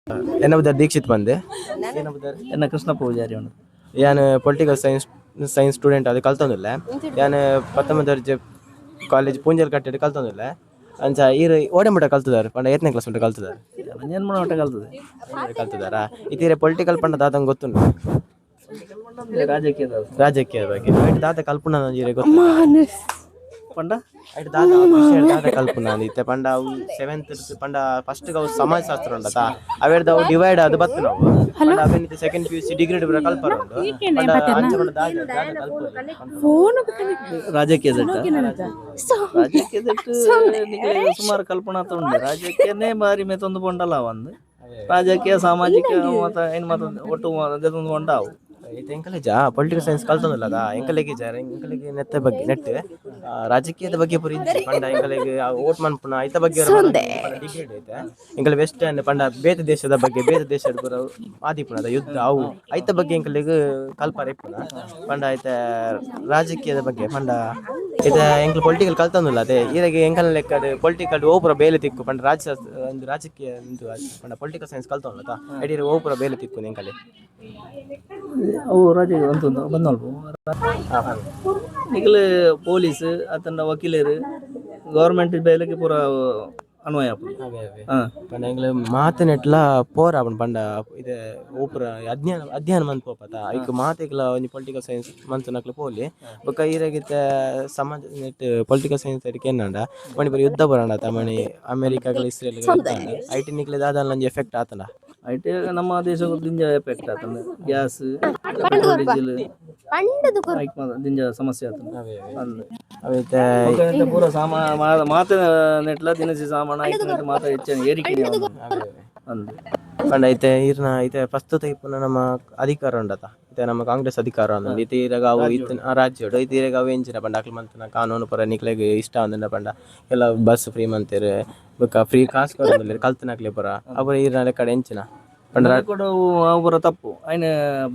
ಏನಾದ್ರು ದೀಕ್ಷಿತ್ ಬಂದೆ ಎನ್ನ ಕೃಷ್ಣ ಪೂಜಾರಿ ಉಂಡು ಯಾನ್ ಪೊಲಿಟಿಕಲ್ ಸೈನ್ಸ್ ಸ್ಟೂಡೆಂಟ್ ಅದು ಕಲ್ತೊಂದಿಲ್ಲ ಯಾನ್ 10ನೇ ದರ್ಜೆ ಕಾಲೇಜ್ ಪೂಂಜಲ್ ಕಟ್ಟೆಡ್ ಕಲ್ತೊಂದಿಲ್ಲ ಅಂಚ ಈರು ಓಡೆಂಬಟ ಕಲ್ತದಾರ ಪಂಡ 8ನೇ ಕ್ಲಾಸ್ ಉಂಟು ಕಲ್ತದಾರ ಜನ್ಮನ ಒಟ್ಟ ಕಲ್ತದೆ ಕಲ್ತದಾರ ಇತೀರೆ ಪೊಲಿಟಿಕಲ್ ಪಂಡ ದಾದಂಗೆ ಗೊತ್ತುಂಡು ರಾಜಕೀಯದ ಬಗ್ಗೆ ದಾದ ಕಲ್ಪನಾ ಗೊತ್ತು ಪಂಡ ಐಟ್ ದಾದ ವಿಷಯ ದಾದ ಕಲ್ಪನಾ ಇತ್ತೆ ಪಂಡ ಅವು 7th ಪಂಡ ಫಸ್ಟ್ ಅವು ಸಮಾಜಶಾಸ್ತ್ರ ಉಂಡತ ಅವೇರ್ದ ಅವು ಡಿವೈಡ್ ಅದು ಬತ್ತು ನಾವು ಪಂಡ ಅವೇನಿತ್ತೆ ಸೆಕೆಂಡ್ PUC ಡಿಗ್ರಿ ಬರ ಕಲ್ಪರ ಉಂಡು ಪಂಡ ಅಂಚ ಪಂಡ ದಾದ ಕಲ್ಪನೆ ರಾಜಕೀಯದ ಸುಮಾರು ಕಲ್ಪನಾ ಉಂಡು ರಾಜಕೀಯನೇ ಬಾರಿ ಮೆತ್ತೊಂದು ಪೊಂಡಲ್ಲ ಒಂದು ರಾಜಕೀಯ ಸಾಮಾಜಿಕ ಮತ ಏನು ಮತ ಒಟ್ಟು ಅದೊಂದು ಪೊಂಡಾವು ಎಂಕಲೇಜ ಪೊಲಿಟಿಕಲ್ ಸೈನ್ಸ್ ಕಲ್ತೊಂದಿಲ್ಲ ಎಂಕಲೆಗೆ ಎಂಕಲೆಗೆ ನೆತ್ತ ಬಗ್ಗೆ ನೆಟ್ ರಾಜಕೀಯದ ಬಗ್ಗೆ ಪುರಿ ಪಂಡ ಎಂಕಲೆಗೆ ಓಟ್ ಮನ್ಪುನ ಐತ ಬಗ್ಗೆ ಡಿಗ್ರಿ ಐತೆ ಎಂಕಲೆ ವೆಸ್ಟರ್ನ್ ಪಂಡ ಬೇರೆ ದೇಶದ ಬಗ್ಗೆ ಬೇರೆ ದೇಶದ ಪುರ ಆದಿಪುನದ ಯುದ್ಧ ಅವು ಐತ ಬಗ್ಗೆ ಎಂಕಲೆಗೆ ಕಲ್ಪರ ಇಪ್ಪುನ ಪಂಡ ಐತ ರಾಜಕೀಯದ ಬಗ್ಗೆ ಪಂಡ ಇದು ಎಂಕಲ್ ಪೊಲಿಟಿಕಲ್ ಕಲ್ತೊಂದಿಲ್ಲ ಅದೇ ಈರಿಗೆ ಎಂಕಲ್ ಲೆಕ್ಕ ಪೊಲಿಟಿಕಲ್ ಓಪುರ ಬೇಲೆ ತಿಕ್ಕು ಪಂಡ ಒಂದು ರಾಜಕೀಯ ಪಂಡ ಪೊಲಿಟಿಕಲ್ ಸೈನ್ಸ್ ಕಲ್ತೊಂದಿಲ್ಲ ಐಡಿ ಓಪುರ ಬೇಲೆ ತಿಕ್ಕು ಎಂಕಲೆ ಅವು ರಾಜಕೀಯ ಅಂತ ಬಂದಲ್ಪು ಈಗಲೇ ಪೊಲೀಸ್ ಅತಂಡ ವಕೀಲರು ಗೌರ್ಮೆಂಟ್ ಬೇಲೆಗೆ ಪೂರ ಅನ್ವಯ ಪಂಡ ಎಂಗ್ಲ ಮಾತನೆಟ್ಲ ಪೋರ ಪಂಡ ಇದೆ ಓಪುರ ಅಧ್ಯಯನ ಮಂತ್ ಪೋಪತ ಐಕ್ ಮಾತೆಗ್ಲ ಒಂಜಿ ಪೊಲಿಟಿಕಲ್ ಸೈನ್ಸ್ ಮಂತ್ ನಕ್ಲು ಪೋಲಿ ಬೊಕ ಈರಾಗಿತ್ತ ಸಮಾಜ ನೆಟ್ ಪೊಲಿಟಿಕಲ್ ಸೈನ್ಸ್ ಅದಕ್ಕೆ ಏನಂಡ ಮಣಿ ಬರೀ ಯುದ್ಧ ಬರೋಣ ಮಣಿ ಅಮೆರಿಕಾಗ್ಲ ಇಸ್ರೇಲ್ ಐಟಿ ನಿಕ್ಲೆ ದಾದ ಒಂಜಿ ಎಫೆಕ್ಟ್ ಆತನ ಐಟಿ ನಮ್ಮ ದೇಶಕ್ಕೆ ದಿಂಜ ಎಫೆಕ್ಟ್ ಆತಂದ ಗ್ಯಾಸ್ ಡೀಸೆಲ್ ದಿಂಜ ಸಮಸ್ಯೆ ಆತಂದ ಪೂರ ಮಾತ ನೆಟ್ಲ ದಿನಸಿ ಸಾಮಾನು ಮಾತ ಹೆಚ್ಚಿನ ಏರಿಕೆ ಪಂಡ ಐತೆ ಈರ್ನ ಐತೆ ಪ್ರಸ್ತುತ ಇಪ್ಪುನ ನಮ್ಮ ಅಧಿಕಾರ ಉಂಡತ ಐತೆ ನಮ್ಮ ಕಾಂಗ್ರೆಸ್ ಅಧಿಕಾರ ಅಂದ್ ಇತೀರಾಗ ಅವು ರಾಜ್ಯೋಡು ಇತೀರಾಗ ಅವು ಎಂಚಿನ ಪಂಡ ಅಕ್ಲ ಮಂತನ ಕಾನೂನು ಪರ ನಿಕ್ಲೆಗೆ ಇಷ್ಟ ಅಂದ ಪಂಡ ಎಲ್ಲ ಬಸ್ ಫ್ರೀ ಮಂತೇರು ಬೊಕ್ಕ ಫ್ರೀ ಕಾಸು ಕೊಡೋದಿಲ್ಲ ಕಲ್ತನಕ್ಲೆ ಪರ ಅವ್ರ ಈರ್ನ ಕಡೆ ಎಂಚಿನ ಅವರ ತಪ್ಪು ಐನ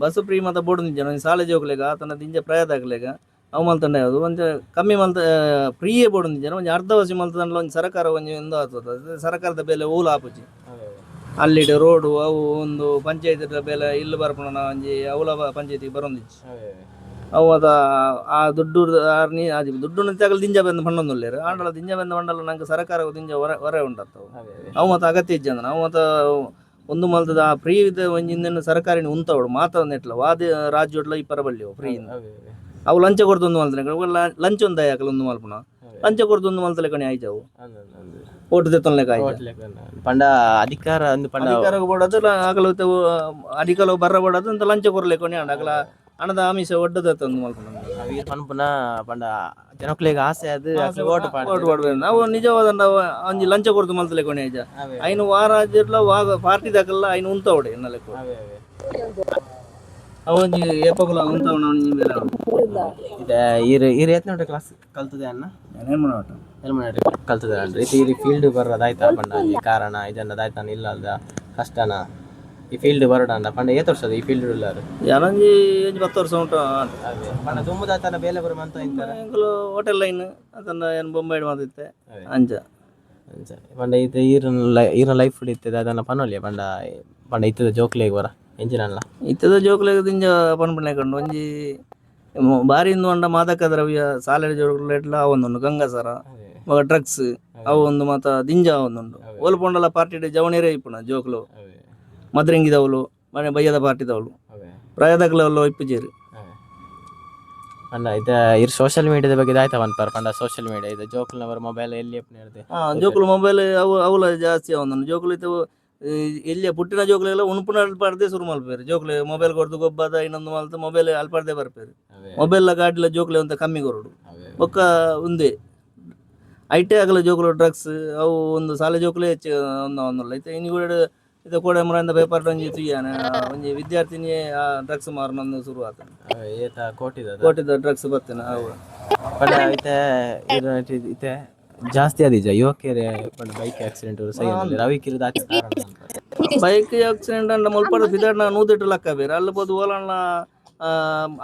ಬಸ್ ಫ್ರೀ ಮತ ಬೋರ್ಡ್ ನಿಂಜ ಸಾಲೆ ಜೋಗ್ಲೆಗ ಆತನ ದಿಂಜ ಪ್ರಯಾದ ಆಗ್ಲೆಗ ಅವು ಮಲ್ತಂಡ ಯಾವುದು ಒಂದು ಕಮ್ಮಿ ಮಲ್ತ ಫ್ರೀಯೇ ಬೋರ್ಡ್ ನಿಂಜ ಒಂದು ಅರ್ಧ ವರ್ಷ ಮಲ್ತಂಡ್ಲ ಒಂದು ಸರ್ಕಾರ ಒಂದು ಎಂದು ಆಗ್ತದೆ ಸರ್ಕಾರದ ಬೆಲೆ ಊಲ ಆಪುಜಿ ಅಲ್ಲಿಡ ರೋಡು ಅವು ಒಂದು ಪಂಚಾಯತ್ ಬೆಲೆ ಇಲ್ಲಿ ಬರ್ಪಣ ಒಂಜಿ ಅವಲ ಪಂಚಾಯತಿಗೆ ಬರೋಂದಿಚ್ಚಿ ಅವು ಅದ ಆ ದುಡ್ಡು ದುಡ್ಡು ತಗಲ್ ದಿಂಜ ಬಂದು ಪಣ್ಣೊಂದುಲ್ಲೇರು ಆಂಡಲ ದಿಂಜ ಬಂದ ಮಂಡಲ ನಂಗೆ ಸರ್ಕಾರ ದಿಂಜ ಹೊರೆ ಉಂಟತ್ತವು ಅವು ಮತ್ತು ಅಗತ್ಯ ಇಜ್ಜ ಅಂದ್ರೆ ಅವು ಮತ್ತು ಒಂದು ಮಲ್ತದ ಫ್ರೀ ಒಂಜಿಂದ ಸರ್ಕಾರಿನ ಉಂತವಡು ಮಾತ್ರ ನೆಟ್ಲ ವಾದ ರಾಜ್ಯೋಡ್ಲ ಇಪ್ಪರ ಬಳ್ಳಿ ಫ್ರೀ ಅವು ಲಂಚ ಕೊಡ್ತೊಂದು ಮಲ್ತನೆ ಲಂಚ ಒಂದು ಯಾಕಲ ಒಂದು ಮಲ್ಪುನ ಲಂಚ ಕೊಡ್ತೊಂದು ಮಲ್ತಲೆ ಕಣಿ ಆಯ್ತಾವು ಓಟು ತೆತ್ತೊಂದ್ಲೆಕ್ಕ ಪಂಡ ಅಧಿಕಾರ ಅಧಿಕಾರ ಕೊಡೋದು ಆಗಲು ಅಧಿಕಾರ ಬರ್ರ ಕೊಡೋದು ಅಂತ ಲಂಚ ಕೊರ್ಲೆ ಕೊನೆ ಆಗಲ ಹಣದ ಆಮಿಷ ಒಡ್ಡದ ತಂದು ಮಲ್ಪುನ ಪಂಪುನ ಪಂಡ ಜನಕ್ಲೆಗೆ ಆಸೆ ಅದು ಓಟ್ ನಾವು ನಿಜವಾದ ಒಂಜಿ ಲಂಚ ಕೊಡ್ತು ಮಲ್ತಲೆ ಕೊನೆ ಆಯ್ತ ಐನು ವಾರ ವಾಗ ಪಾರ್ಟಿ ದಾಕಲ್ಲ ಐನು ಉಂತವಡೆ ಎನ್ನಲೆ ಅವೊಂಜಿ ಏಪಕುಲ ಉಂತವನ ಈರು ಎತ್ತನೇ ಕ್ಲಾಸ್ ಕಲ್ತದೆ ಅನ್ನ ಕಲ್ತದೆ ಅಲ್ರಿ ಈ ಫೀಲ್ಡ್ ಬರೋದಾಯ್ತಾ ಪಂಡ ಕಾರಣ ಇದನ್ನದಾಯ್ತಾನ ಇಲ್ಲ ಅಲ್ದ ಕಷ್ಟನ ಈ ಫೀಲ್ಡ್ ಬರೋಣ ಅಂದ ಪಂಡ ಏತ್ ವರ್ಷದ ಈ ಫೀಲ್ಡ್ ಇಲ್ಲಾರು ಯಾರಂಜಿ 10 ವರ್ಷ ಉಂಟು ಪಂಡ ತುಂಬದ ಆತನ ಬೇಲೆ ಬರ ಅಂತ ಇಂತಾರೆ ಹೋಟೆಲ್ ಲೈನ್ ಅದನ್ನ ಏನು ಬೊಂಬಾಯಿ ಮಾಡಿತ್ತೆ ಅಂಜ ಪಂಡ ಇದು ಈರಿನ ಲೈಫ್ ಹಿಡಿತದೆ ಅದನ್ನ ಪನ್ನೊಳ್ಳಿಯ ಪಂಡ ಇತ್ತದ ಜೋಕ್ಲೆಗೆ ಬರ ಎಂಜಿನಲ್ಲ ಇತ್ತದ ಜೋಕ್ಲೆಗೆ ದಿಂಜ ಪನ್ಪಣೆ ಕಂಡು ಒಂಜಿ ಬಾರಿ ಇಂದು ಅಂಡ ಮಾದಕ ದ್ರವ್ಯ ಸಾಲೆ ಜೋಕ್ಲೆಟ್ಲ ಅವೊಂದುಂಡು ಗಂಗಸರ ಡ್ರಗ್ಸ್ ಅವು ಒಂದು ಮಾತ ದಿಂಜ ಒಂದುಂಡು ಓಲ್ಪೊಂಡಲ ಪಾರ್ಟಿ ಜವಣಿರೇ ಇಪ್ಪುನ ಜೋಕ್ಲು ಮದ್ರೆಂಗಿದವಳು ಮನೆ ಬಯ್ಯದ ಪಾರ್ಟಿದವಳು ಪ್ರಾಯದಕ್ಲೆಲ್ಲ ಇಪ್ಪುಜೇರಿ ಪಂಡ ಇದು ಇರ್ ಸೋಷಿಯಲ್ ಮೀಡಿಯಾದ ಬಗ್ಗೆ ಆಯ್ತಾ ಅನ್ಪಾರ ಪಂಡ ಸೋಷಿಯಲ್ ಮೀಡಿಯಾ ಇದು ಜೋಕುಲ್ನವರ ಮೊಬೈಲ್ ಎಲ್ಲಿ ಹೇಳ್ದೆ ಜೋಕುಲು ಮೊಬೈಲ್ ಅವಲ ಜಾಸ್ತಿ ಅವನು ಜೋಕುಲು ಇತ್ತು ಎಲ್ಲಿಯ ಪುಟ್ಟಿನ ಜೋಕುಲೆಲ್ಲ ಉಣುಪುಣ ಅಲ್ಪಾಡ್ದೆ ಶುರು ಮಲ್ಪೇರು ಜೋಕುಲೆ ಮೊಬೈಲ್ ಕೊಡ್ದು ಗೊಬ್ಬದ ಇನ್ನೊಂದು ಮಲ್ತು ಮೊಬೈಲ್ ಅಲ್ಪಾಡ್ದೆ ಬರ್ಪೇರು ಮೊಬೈಲ್ ಗಾಡಿಲ ಜೋಕುಲೆ ಅಂತ ಕಮ್ಮಿ ಕೊರಡು ಒಕ್ಕ ಒಂದೇ ಐಟೇ ಆಗಲ್ಲ ಜೋಕುಲು ಡ್ರಗ್ಸ್ ಅವು ಒಂದು ಸಾಲೆ ಜೋಕುಲೆ ಹೆಚ್ಚು ಒಂದಲ್ಲ ಐತೆ ಇನ್ನು ಕೂಡ ಇದು ಕೂಡ ಮರಿಂದ ಪೇಪರ್ ಒಂಜಿ ತುಯ್ಯಾನ ಒಂಜಿ ವಿದ್ಯಾರ್ಥಿನಿ ಡ್ರಗ್ಸ್ ಮಾರನೊಂದು ಶುರು ಆತನ ಕೋಟಿದ ಡ್ರಗ್ಸ್ ಬರ್ತೇನೆ ಅವು ಪಂಡ ಐತೆ ಜಾಸ್ತಿ ಆದಿಜ ಯುವಕರೇ ಪಂಡ ಬೈಕ್ ಆಕ್ಸಿಡೆಂಟ್ ರವಿಕಿರದ ಬೈಕ್ ಆಕ್ಸಿಡೆಂಟ್ ಅಂಡ ಮುಲ್ಪಡ ಬಿದಾಡ್ನ 100 ಲಕ್ಕ ಬೇರೆ ಅಲ್ಲಿ ಬೋದು ಓಲಣ್ಣ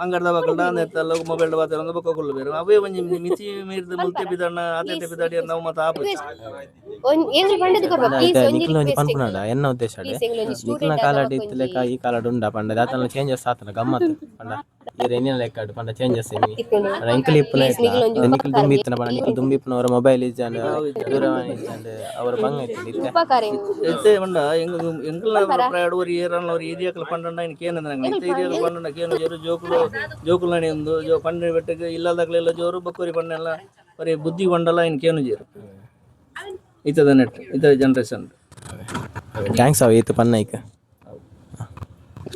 ಅಂಗಡಿ ದವಾಕಲ್ಡ ನೆತ್ತಲ್ಲ ಮೊಬೈಲ್ ಬಾತ್ರ ಒಂದು ಬೊಕ್ಕ ಬೇರೆ ಅವೇ ಒಂಜಿ ಮಿತಿ ಮೀರಿದ ಮುಲ್ತೆ ಬಿದಣ್ಣ ಅದೇ ಬಿದಾಡಿ ನಾವು ಮತ್ತೆ ಆಪು ನಿಖಿಲ್ ಒಂಜಿ ಪನ್ಪುನಾಡ ಎನ್ನ ಉದ್ದೇಶ ನಿಖಿಲ್ನ ಕಾಲಾಡ್ ಇತ್ತಲೆಕ ಈ ಕಾಲಾಡ್ ಉಂಡ ಪಂಡ ದಾತನ ಚೇಂಜಸ್ ಆತನ ಗಮ್ಮತ್ ಪಂಡ ಈ ರೆನಿನ ಲೆಕ್ಕ ಪಂಡ ಚೇಂಜಸ್ ಎಮ್ಮಿ ಎಂಕಲ್ ಇಪ್ಪುನ ನಿಖಿಲ್ ದುಂಬಿ ಇತ್ತನ ಪಂಡ ನಿಖಿಲ್ ದುಂಬಿ ಇಪ್ಪನ ಅವರ ಮೊಬೈಲ್ ಇಜ್ಜಂಡ್ ದೂರವಾಣಿ ಇಜ್ಜಂಡ್ ಅವರ ಬಂಗ ಎತ್ತೆ ಪಂಡ ಎಂಕಲ್ನ ಪ್ರಯಾಡ ஒரு ஏறான ஒரு ஏரியாக்கள் பண்றா எனக்கு ஏனಂದ್ರೆ இந்த ஏரியாக்கள் பண்றா ಕೇನು ಜೋರು ಜೋಕುಲು ನಡಿ ಒಂದು ಪಂಡ ಬೆಟ್ಟಕ್ಕೆ ಇಲ್ಲದಾಗಲೆಲ್ಲ ಜೋರು ಬಕ್ಕೂರಿ ಪಣ್ಣೆಲ್ಲ ಬರೀ ಬುದ್ಧಿ ಬಂಡಲ್ಲ ಇನ್ ಕೇನು ಜೇರು ಇತದ ನೆಟ್ ಇತದ ಜನರೇಷನ್ ಥ್ಯಾಂಕ್ಸ್ ಅವ ಈತ ಪನ್ನೈಕ